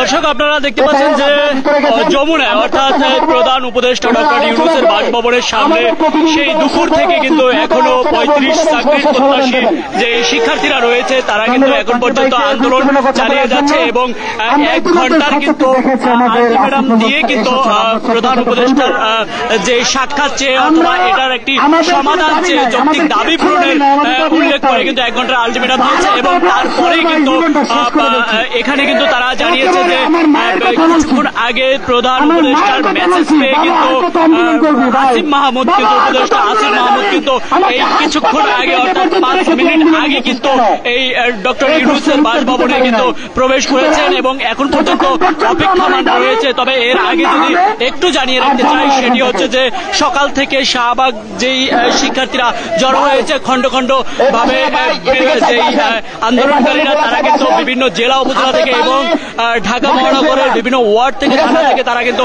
দর্শক আপনারা দেখতে পাচ্ছেন যে যমুনায় অর্থাৎ প্রধান উপদেষ্টা ডক্টর ইউনূসের বাসভবনের সামনে সেই দুপুর থেকে কিন্তু এখনো ৩৫ চাকরির প্রত্যাশী যে শিক্ষার্থীরা রয়েছে তারা কিন্তু এখন পর্যন্ত আন্দোলন চালিয়ে যাচ্ছে এবং 1 ঘন্টার কিন্তু আলটিমেটাম দিয়ে কিন্তু প্রধান উপদেষ্টার যে সাক্ষাৎ চেয়ে অথবা এটার একটি সমাধান চেয়ে যৌক্তিক দাবি পূরণের উল্লেখ করে কিন্তু 1 ঘন্টার আলটিমেটাম দিয়েছে এবং তারপরেই কিন্তু এখানে কিন্তু তারা জানিয়েছে যে কিছুক্ষণ আগে প্রধান উপদেষ্টার মেসেজ পেয়ে কিন্তু আসিফ মাহমুদ কিন্তু উপদেষ্টা আসিফ মাহমুদ কিন্তু এই কিছুক্ষণ আগে অর্থাৎ 5 মিনিট আগে কিন্তু এই ডক্টর ইউনূসের বাসভবনে কিন্তু প্রবেশ করেছেন এবং এখন পর্যন্ত অপেক্ষমান রয়েছে। তবে এর আগে যদি একটু জানিয়ে রাখতে চাই সেটি হচ্ছে যে সকাল থেকে শাহবাগ যেই শিক্ষার্থীরা জড়ো হয়েছে খন্ড খন্ড ভাবে যেই আন্দোলনকারীরা তারা কিন্তু বিভিন্ন জেলা উপজেলা থেকে এবং ঢাকা মহানগরের বিভিন্ন ওয়ার্ড থেকে থানা থেকে তারা কিন্তু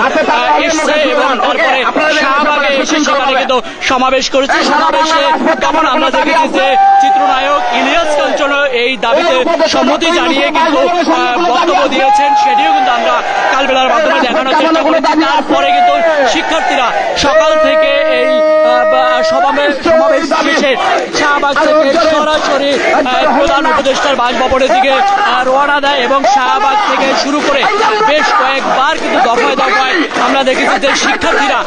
এসছে এবং তারপরে শাহবাগে এসে সেখানে কিন্তু সমাবেশ করেছে। সমাবেশে তখন আমরা দেখেছি যে চিত্রনায়ক ইলিয়াস কাঞ্চন এই দাবিতে সম্মতি জানিয়ে কিন্তু বক্তব্য দিয়েছেন, সেটিও কিন্তু আমরা কালবেলার মাধ্যমে দেখানোর চেষ্টা করেছি। তারপরে কিন্তু শিক্ষার্থীরা সকাল থেকে এই সমাবেশ শেষে শাহবাগ থেকে সরাসরি প্রধান উপদেষ্টার বাসভবনের দিকে রওনা দেয় এবং শাহবাগ থেকে শুরু করে বেশ কয়েকবার কিন্তু দফায় দফায় আমরা দেখেছি যে শিক্ষার্থীরা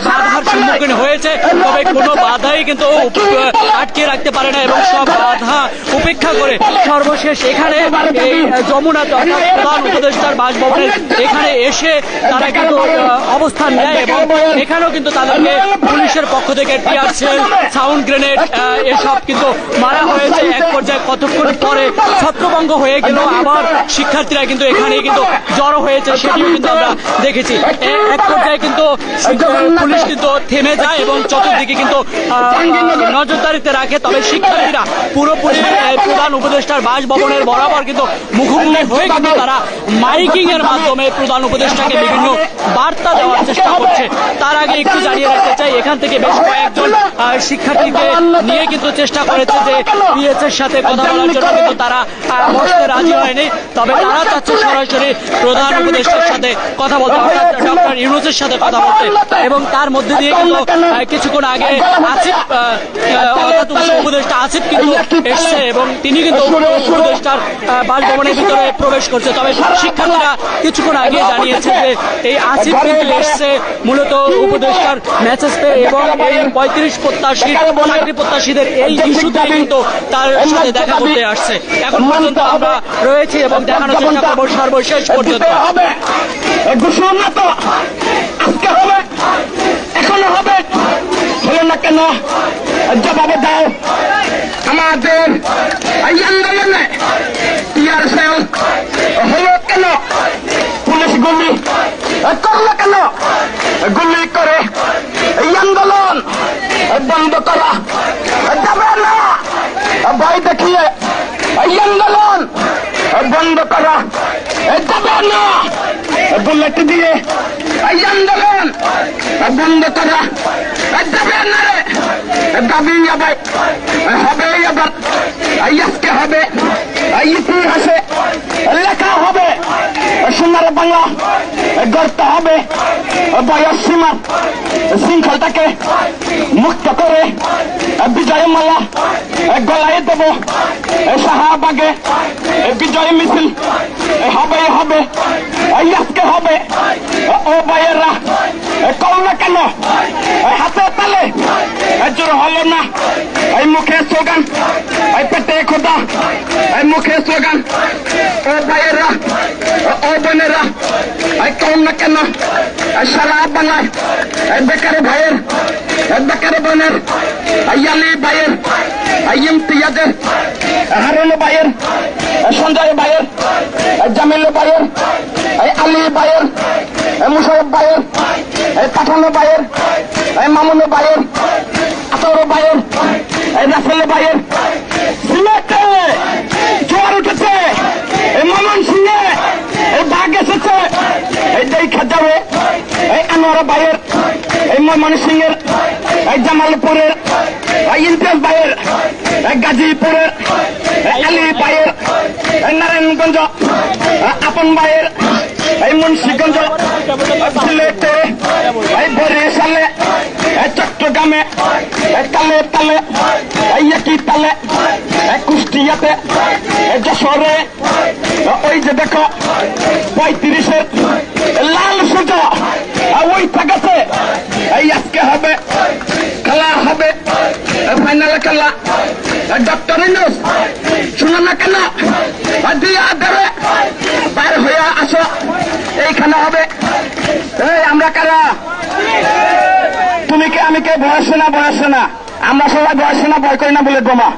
বাধার সম্মুখীন হয়েছে, তবে কোনো বাধাই কিন্তু আটকে রাখতে পারে না এবং সব বাধা উপেক্ষা করে সর্বশেষ এখানে এই যমুনাতে অর্থাৎ প্রধান উপদেষ্টার বাসভবনের এখানে এসে তারা কিন্তু অবস্থান নেয় এবং এখানেও কিন্তু তাদেরকে পুলিশের পক্ষ থেকে টিয়ার সেল, সাউন্ড গ্রেনেড এসব কিন্তু মারা হয়েছে। এক পর্যায়ে কতক্ষণ পরে ছত্রভঙ্গ হয়ে গেল, আবার শিক্ষার্থীরা কিন্তু এখানে কিন্তু জড়ো হয়েছে সেটিও কিন্তু আমরা দেখেছি। এক পর্যায়ে কিন্তু পুলিশ কিন্তু থেমে যায় এবং চতুর্দিকে কিন্তু নজরদারিতে রাখে, তবে শিক্ষার্থীরা পুরোপুরি প্রধান উপদেষ্টার বাসভবনের বরাবর কিন্তু মুখোমুখি হয়ে কিন্তু তারা মাইকিং এর মাধ্যমে প্রধান উপদেষ্টাকে বিভিন্ন বার্তা দেওয়ার চেষ্টা করছে। তার আগে একটু জানিয়ে রাখতে চাই এখান থেকে বেশ কয়েকজন শিক্ষার্থীকে নিয়ে কিন্তু চেষ্টা করেছে যে পিএসের সাথে কথা বলার জন্য, কিন্তু তারা বসতে রাজি হয়নি। তবে তারা চাচ্ছে সরাসরি প্রধান উপদেষ্টার সাথে কথা বলতে অর্থাৎ ডক্টর ইউনূসের সাথে কথা বলতে এবং তার মধ্যে দিয়ে কিন্তু কিছুক্ষণ আগে আসিফ অর্থাৎ উপদেষ্টা আসিফ কিন্তু এসছে এবং তিনি কিন্তু উপদেষ্টার বাসভবনের ভিতরে প্রবেশ করছে। তবে শিক্ষার্থীরা কিছুক্ষণ আগে জানিয়েছে যে এই আসিফ কিন্তু এসছে মূলত উপদেষ্টার মেসেজ পেয়ে এবং এই ৩৫ চাকরি প্রত্যাশীদের এই ইস্যুতে কিন্তু তার সাথে দেখা করতে আসছে। এখন পর্যন্ত আমরা রয়েছি এবং দেখানোর চেষ্টা করবো সর্বশেষ পর্যন্ত। এখনো হবে হলো না কেন জবাবে দাও। আমাদের এই আন্দোলনে টিয়ার সেল হলো কেন, পুলিশ গুলি করলো কেন, গুলি করে এই আন্দোলন বন্ধ করা যাবে না। ভয় দেখিয়ে এই আন্দোলন বন্ধ করা যাবে না। বুলেট দিয়ে এই আন্দোলন বন্ধ করা যাবে না রে। দাবি আবার হবে, আবার আজকে হবে, ইতিহাসে লেখা হবে, সোনার বাংলা গড়তে হবে। বয়স সীমা শৃঙ্খলটাকে মুক্ত করে বিজয় মালা গলায় দেব। শাহবাগে বিজয় মিছিল হবে হবে, আজকে হবে। ও ভাইয়েরা কও না কেন হাতে তালে জোর হলো না। এই মুখে স্লোগান, এই পেটে খোদা, এই মুখে স্লোগান। ও ভাইয়েরা ও বোনেরা কও না কেন সারা বাংলায় বেকার ভাইয়ের, বেকার বোনের, আলী ভাইয়ের, ইমতিয়াজের, হারুন ভাইয়ের, সঞ্জয় ভাইয়ের, জামিল ভাইয়ের, আলী ভাইয়ের, মুশারফ ভাইয়ের, পাঠানো ভাইয়ের, মামুন ভাইয়ের, আতর ভাইয়ের, রাসেল ভাইয়ের সিলেটে জোয়ার উঠেছে। মামন সিংহে ভাগ এসেছে, এই দেখা যাবে। এই আনোয়ার ভাইয়ের, এই ময়মন সিংহের, এই জামালপুরের, এই ইমতিয়াজ ভাইয়ের, এই গাজীপুরের, আলী ভাইয়ের নারায়ণগঞ্জ, আপন ভাইয়ের এই মুন্সিগঞ্জ, সিলেটে এই বরিশালে, চট্টগ্রামে তালে তালে, একই তালে কুষ্টিয়াতে, যশোরে ওই যে দেখো 35-এর লাল সূর্য ওই থাকাছে। এই আজকে হবে খেলা, হবে ফাইনাল খেলা। ডক্টর ইউনূস শুনো না কেন দিয়া দেবে, বাইর হইয়া আসো, এইখানে হবে। আমরা কারা? তুমি কে আমি কে? বয়সে না বয়সে না, আমরা সবাই বয়সে না, ভয় করি না বলে বোমা।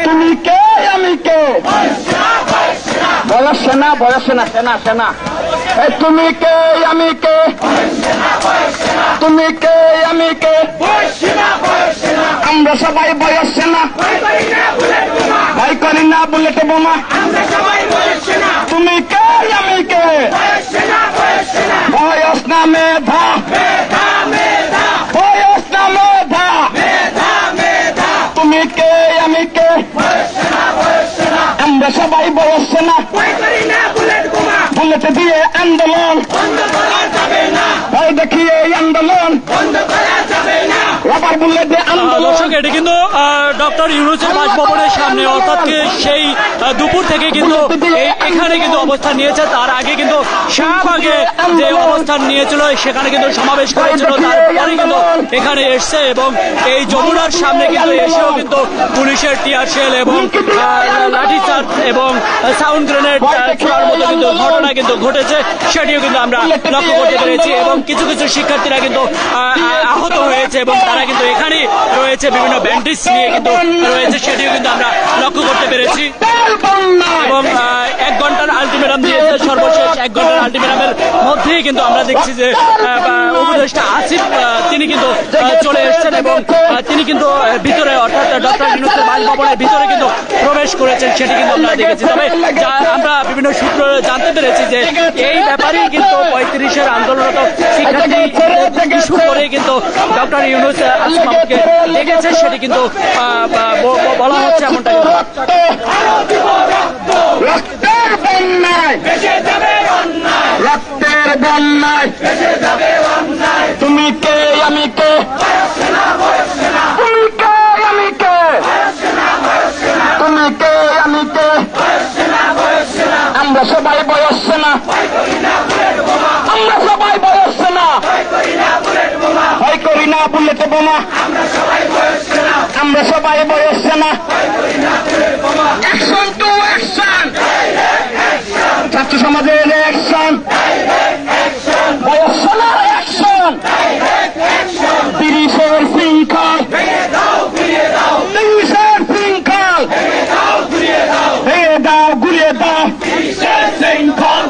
তুমি কে আমি কে? বয়সে না বয়সে না, সেনা সেনা। তুমি কে আমি কে? তুমি কে আমি কে? আমরা সবাই বয়সে না, ভয় করি না বুলেট বোমা। তুমি কে আমি কে? বয়স না মেধা, বয়স না মেধা। তুমি কে আমি কে? আমরা সবাই বয়সে না, বুলেট দিয়ে আন্দোলন ভয় দেখিয়ে আন্দোলন, রবার বুলেট দিয়ে আন্দোলন। দর্শক, এটি কিন্তু ডক্টর ইউনূসের বাসভবনের সামনে, অর্থাৎ সেই দুপুর থেকে কিন্তু এখানে কিন্তু অবস্থান নিয়েছে। তার আগে কিন্তু শাহবাগে যে অবস্থান নিয়েছিল সেখানে কিন্তু সমাবেশ করেছিল, তারপরে কিন্তু এখানে এসছে এবং এই যমুনার সামনে কিন্তু এসেও কিন্তু পুলিশের টিয়ার শেল এবং লাঠিচার্জ এবং সাউন্ড গ্রেনেড ছোড়ার মতো কিন্তু ঘটনা কিন্তু ঘটেছে, সেটিও কিন্তু আমরা লক্ষ্য করতে পেরেছি। এবং কিছু কিছু শিক্ষার্থীরা কিন্তু আহত হয়েছে এবং তারা কিন্তু এখানে রয়েছে, বিভিন্ন ব্যান্ডেজ নিয়ে কিন্তু রয়েছে, সেটিও কিন্তু আমরা লক্ষ্য করতে পেরেছি। এবং 1 ঘন্টার আলটিমেটাম দিয়েছে, সর্বশেষ 1 ঘন্টার আলটিমেটামের মধ্যেই কিন্তু আমরা দেখছি যে উপদেষ্টা আসিফ তিনি কিন্তু চলে এসেছেন এবং তিনি কিন্তু ভিতরে, অর্থাৎ ডক্টর ইউনূসের বাসভবনের ভিতরে কিন্তু প্রবেশ করেছেন, সেটি কিন্তু আমরা দেখেছি। তবে আমরা বিভিন্ন সূত্র জানতে পেরেছি যে এই ব্যাপারেই কিন্তু 35-এর আন্দোলনরত শিক্ষার্থী ইস্যু করে কিন্তু ডক্টর ইউনূস আসিফ মাহমুদকে ডেকেছে, সেটি কিন্তু বলা হচ্ছে এমনটা। রক্তের বন্যায়, রক্তের বন্যায় তুমি কে আমি কে? তুমি কে আমি কে? তুমি কে আমি কে? আমরা সবাই বয়সে না, আমরা সবাই বয়সে না, ভয় করি না বুলেট বোমা। আমরা সবাই বয়সে না। অ্যাকশন টু অ্যাকশন, ছাত্র সমাজের অ্যাকশন, বয়সেনার অ্যাকশন। 30-এর শৃঙ্খল, 30-এর শৃঙ্খল ভেঙে দাও গুলিয়ে দাও, 30-এর শৃঙ্খল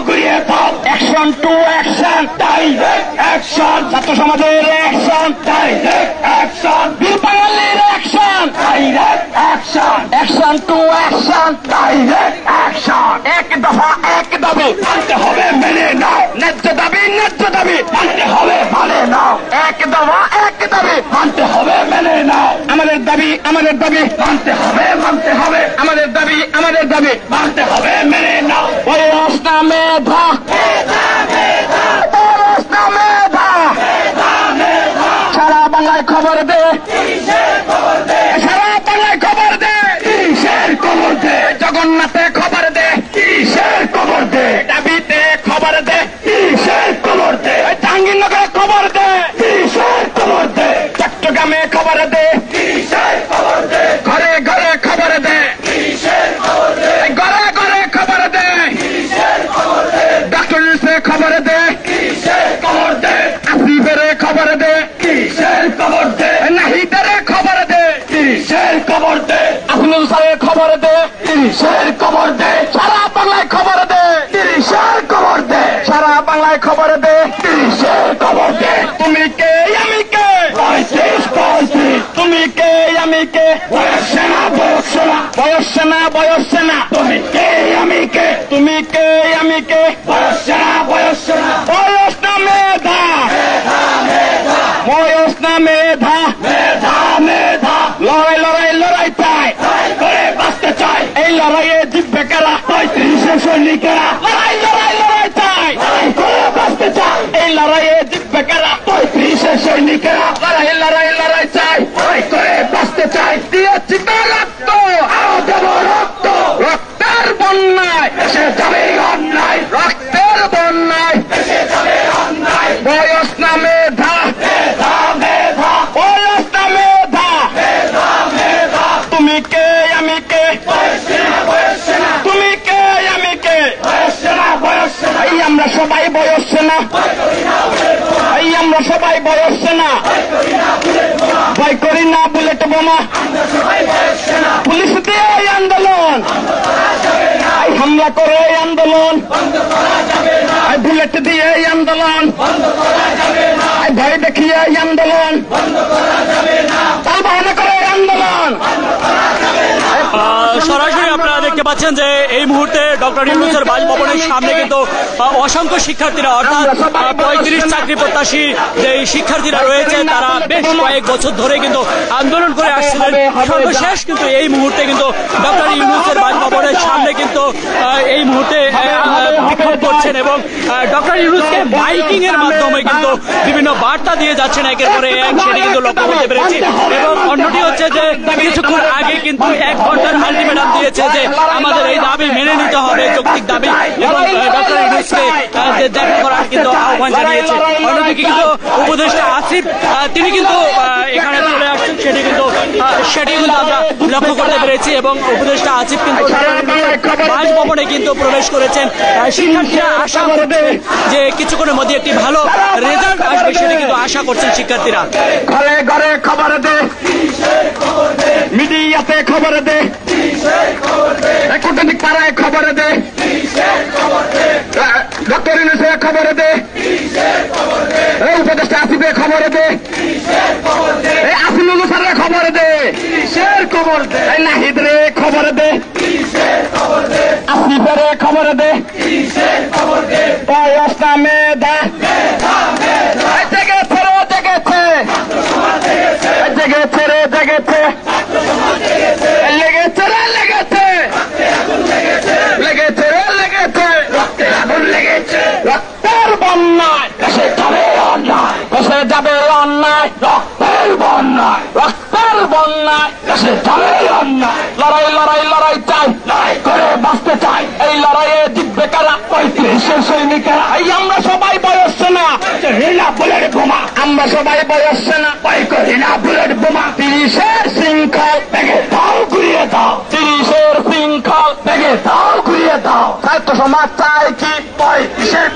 গুলিয়ে দাও। Action to action, direct action, ছাত্র সমাজের অ্যাকশন, ডাইরেক্ট অ্যাকশন, বীর বাঙালির action, direct action. Action to action, direct action. এক দফা এক দাবি মানতে হবে, মেনে নাও। ন্যায্য দাবি ন্যায্য দাবি মানতে হবে, মানে নাও। এক দফা এক দাবি মানতে হবে, মেনে নাও। আমাদের দাবি আমাদের দাবি মানতে হবে, মানতে হবে। আমাদের দাবি আমাদের দাবি মানতে হবে, মেনে নাও। বয়স না মেধা, বয়স না মেধা। সারা বাংলায় খবর দে, সারা বাংলায় খবর দে, কিসের খবর দে? জগন্নাথে খবর দে, কিসের খবর দে? দাবিতে খবর দে, কিসের খবর দে? জাহাঙ্গীরনগরে খবর দে, কিসের খবর দে? চট্টগ্রামে খবর দে, কিসের খবর দে? ঘরে ঘরে খবর দে, কিসের খবর দে? ঘরে ঘরে খবর দে, কিসের খবর দে? ডক্টর ইউনূসে খবর দে, কিসের খবর দে? আসিফের খবর দে, কিসের খবর দে? নাহিদের খবর দে, কিসের খবর দে? আফনুল সাহেবের খবর দে, কিসের খবর দে? সারা বাংলায় খবর দে, কিসের খবর দে? সারা বাংলায় খবর দে, কিসের খবর দে? তুমি কে আমি কে? 35-35। তুমি কে আমি কে? বয়সে না বয়সে না, বয়সে না বয়সে না। তুমি কে আমি কে? তুমি কে আমি কে? বয়সে না বয়সে না। বয়স না মেধা, বয়স না মেধা, মেধা মেধা। লড়াই লড়াই লড়াই। এই লড়াইয়ে জিতবে কারা? 35 সৈনিকেরা লড়াই লড়াই লড়াই চাই, লড়াই করে বাঁচতে চাই। এই লড়াইয়ে জিতবে কারা? 35 সৈনিকেরা লড়াই লড়াই লড়াই চাই, লড়াই করে বাঁচতে চাই। দিয়েছি তো রক্ত, আরো দেব রক্ত। রক্তের বন্যায় এসে যাবে অন্যায়, রক্তের বন্যায় এসে যাবে অন্যায়। বয়স না মেধা, মেধা মেধা, বয়স না মেধা, মেধা মেধা। তুমি কে আমি কে? তুমি কে আমি কে? এই আমরা সবাই বয়স সেনা, এই আমরা সবাই বয়স সেনা। ভয় করি না বুলেট বোমা, পুলিশ দিয়ে এই আন্দোলন, এই হামলা করে এই আন্দোলন, এই বুলেট দিয়ে এই আন্দোলন, এই ভয় দেখিয়ে এই আন্দোলন, তাল বাহানা করে এই আন্দোলন। সরাসরি আপনারা দেখতে পাচ্ছেন যে এই মুহূর্তে ডক্টর ইউনূসের বাসভবনের সামনে কিন্তু অসংখ্য শিক্ষার্থীরা, অর্থাৎ 35 চাকরি প্রত্যাশী যে শিক্ষার্থীরা রয়েছে তারা বেশ কয়েক বছর ধরে কিন্তু আন্দোলন করে আসছিলেন। সর্বশেষ কিন্তু এই মুহূর্তে কিন্তু ডক্টর ইউনূসের বাসভবনের সামনে কিন্তু এই মুহূর্তে বিক্ষোভ করছেন এবং ডক্টর ইউনূসকে মাইকিং এর মাধ্যমে কিন্তু বিভিন্ন বার্তা দিয়ে যাচ্ছেন একের পরে এক, সেটি কিন্তু লক্ষ্য করতে পেরেছি। এবং অন্যটি হচ্ছে যে কিছুক্ষণ আগে কিন্তু 1 ঘন্টার আলটিমেটাম দিয়েছে যে আমাদের এই দাবি মেনে নিতে হবে, যৌক্তিক দাবি, এবং ডক্টর ইউনূসকে দেখা করার কিন্তু আহ্বান জানিয়েছে। অন্যদিকে কিন্তু উপদেষ্টা আসিফ তিনি কিন্তু এখানে চলে আসছেন, সেটি কিন্তু আমরা লক্ষ্য করতে পেরেছি। এবং উপদেষ্টা আসিফ কিন্তু বাসভবনে কিন্তু প্রবেশ করেছেন। শিক্ষার্থীরা আশা করছে যে কিছুক্ষণের মধ্যে একটি ভালো রেজাল্ট আসবে, সেটি কিন্তু আশা করছেন শিক্ষার্থীরা। ঘরে ঘরে খবর দে, মিডিয়াতে খবর দে, কূটনীতিক পাড়ায় খবর দে, ডক্টর ইউনূসে খবর দে, উপদেষ্টা আসিফে খবর দে, আসিফুল স্যারের খবর দে, খবর দে, নাহিদ রে খবর দে, আসিফের খবর দে, বয়স না মেধা, জেগেছে রে জেগেছে, জেগেছে রে জেগেছে, লেগেছে রে লেগেছে, লেগেছে রে লেগেছে, রক্তের আগুন লেগেছে। রক্তের বন্যায় দেশে যাবে অন্যায়, দেশে যাবে অন্যায়, রক্তের বন্যায়, রক্তের বন্যায় দেশে যাবে অন্যায়। লড়াই লড়াই লড়াই চাই, লড়াই করে বাঁচতে চাই। এই লড়াইয়ে জিতবে কারা? 35 সৈনিকেরা। এই আমরা সবাই বয়স সেনা, হিলা বুলেট বোমা, আমরা সবাই বয়স সেনা, ভয় করি না বুলেট বোমা। 30 শৃঙ্খল ভেঙে দাও, ঘুরিয়ে দাও, 30 শৃঙ্খল ভেঙে দাও, ঘুরিয়ে দাও। ছাত্র সমাজ চায় কি? 35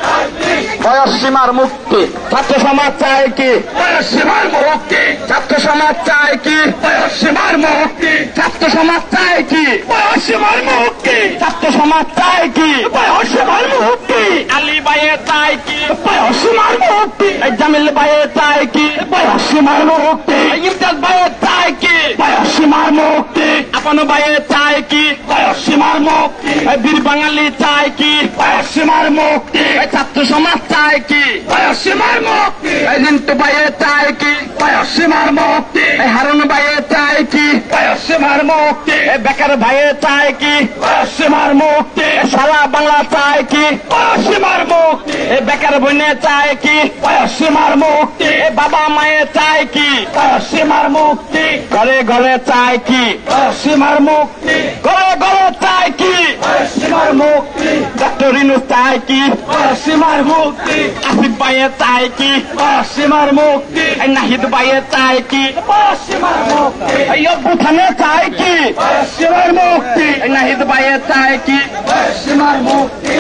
বয়স সীমার মুক্তি। ছাত্র সমাজ চায় কি? বয়স সীমার মুক্তি। ছাত্র সমাজ চায় কি? বয়স সীমার মুক্তি। ছাত্র সমাজ চায় কি? বয়স সীমার মুক্তি। ছাত্র সমাজ চায় কি? বয়স সীমার মুক্তি। আলী ভাইয়ে চায় কি? বয়স সীমার মুক্তি। জামিল ভাইয়ে চায় কি? বয়স সীমার মুক্তি। ইমতিয়াজ ভাইয়ে চায় কি? বয়স সীমার মুক্তি। আপন ভাইয়ে চায় কি? বয়স সীমার মুক্তি। বীর বাঙালি চায় কি? বয়স সীমার মুক্তি। ছাত্র সমাজ চায় কি? বয়স সীমার মুক্তি। জিন্টু ভাইয়ে চায় কি? বয়স সীমার মুক্তি। হারুন ভাইয়ে চায় কি? বয়স সীমার মুক্তি। বেকার ভাইয়ে চায় কি? বয়স সীমার মুক্তি। সারা বাংলা চায় কি? বয়স সীমার মুক্তি। বেকার বোনে চায় কি? বয়স সীমার মুক্তি। বাবা মায়ে চায় কি? বয়স সীমার মুক্তি। ঘরে ঘরে চায় কি? বয়স সীমার মুক্তি। ঘরে ঘরে চায় কি? বয়স সীমার মুক্তি। ডক্টর ইউনূস চায় কি? বয়স সীমার মুক্তি। আসিফ ভাইয়ে চায় কি? বয়স সীমার মুক্তি। নাহিদ ভাইয়ে চায় কি? বয়স সীমার মুক্তি। অভ্যুত্থানে চায় কি? বয়স সীমার মুক্তি। নাহিদ ভাইয়ে চায় কি? বয়স সীমার মুক্তি।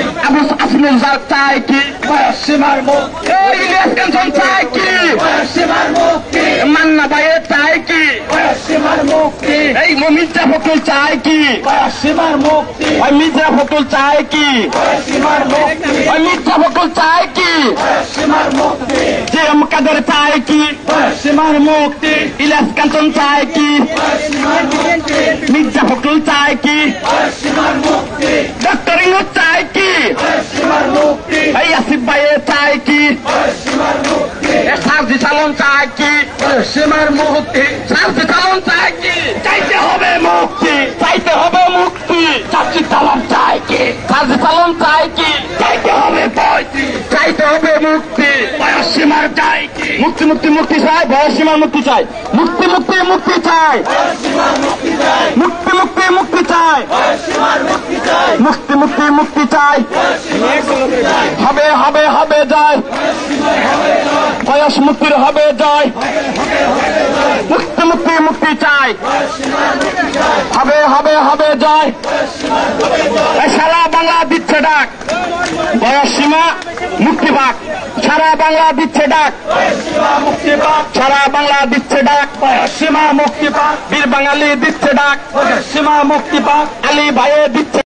আসিফুল স্যার চায় কি? বয়স সীমার মুক্তি। ইলিয়াস কাঞ্চন চায় কি? বয়স সীমার মুক্তি। মান্না ভাইয়ে চায় কি? বয়স সীমার মুক্তি। এই মির্জা ফখরুল চায় কি? বয়স সীমার মুক্তি। ওই মির্জা ফখরুল চায় কি? বয়স সীমার মুক্তি। ওই মির্জা ফখরুল চায় কি? বয়স সীমার মুক্তি। যে কাদের চায় কি? বয়স সীমার মুক্তি। ইলিয়াস কাঞ্চন চায় কি? বয়স সীমার মুক্তি। মির্জা ফখরুল চায় কি? বয়স সীমার মুক্তি। ডক্টর ইউনূস চায় কি? বয়স সীমার মুক্তি। এই আসিফ ভাইয়ে চায় কি? বয়স সীমার মুক্তি। সারজি সালন চায় কি? বয়স সীমার মুক্তি। সারজি সালন চায় কি? চাইতে হবে মুক্তি, চাইতে হবে মুক্তি। চাই কি? চাইতে হবে বয়সী, চাইতে হবে মুক্তি, বয়স সীমার চাই কি? মুক্তি মুক্তি মুক্তি চাই, বয়স সীমার মুক্তি চাই, মুক্তি মুক্তি মুক্তি চাই, মুক্তি মুক্তি মুক্তি চাই, মুক্তি মুক্তি মুক্তি চাই, হবে হবে হবে যায়, বয়স মুক্তির হবে জয়, মুক্তি মুক্তি মুক্তি চাই, হবে হবে হবে জয়। সারা বাংলা দিচ্ছে ডাক, বয়স সীমা মুক্তি পাক, সারা বাংলা দিচ্ছে ডাক, মুক্তি পাক, সারা বাংলা দিচ্ছে ডাক, বয়স সীমা মুক্তি পাক, বীর বাঙালি দিচ্ছে ডাক, বয়স সীমা মুক্তি পাক, আলী ভাইয়ে দিচ্ছে